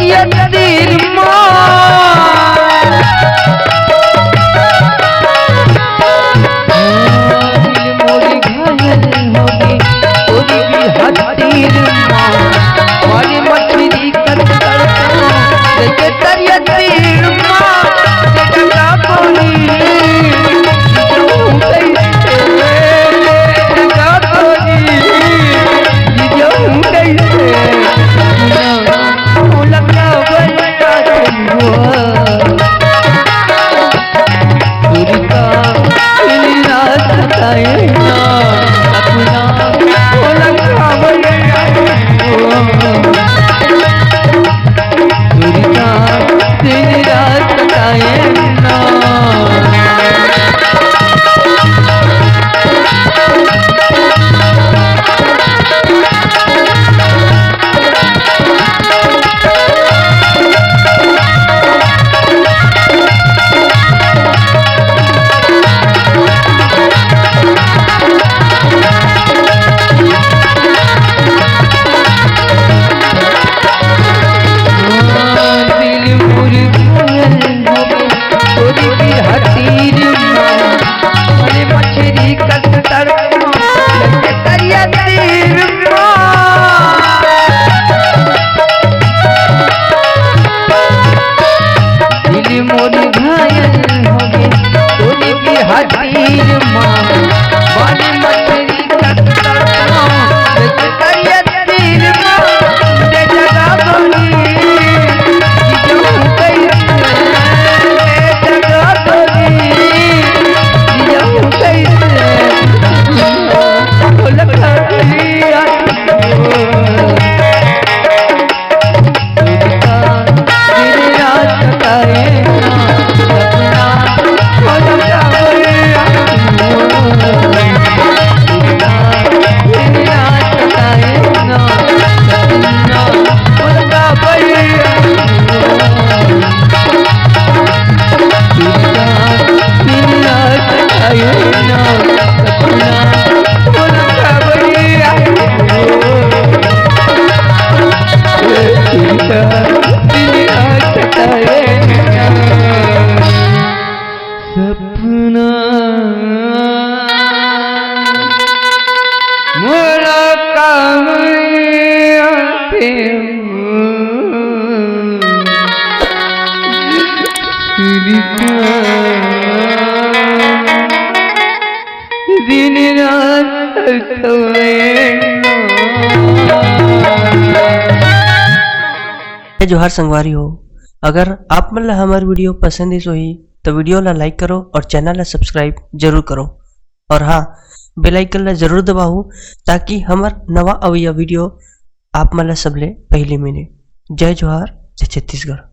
तरिया तीर मोरी घायल होगी तोरी भी हतीर मारी मछली कतर तरिया तीर जगा बोली दिन रात जोहार संगवारी हो। अगर आप मन ला हमार वीडियो पसंद ही सोही तो वीडियो ला लाइक करो और चैनल ला सब्सक्राइब जरूर करो और हाँ बेल आइकन ला जरूर दबाओ ताकि हमार नवा अवैया वीडियो आप मन ला सबले पहले मिले। जय जोहार, जय छत्तीसगढ़।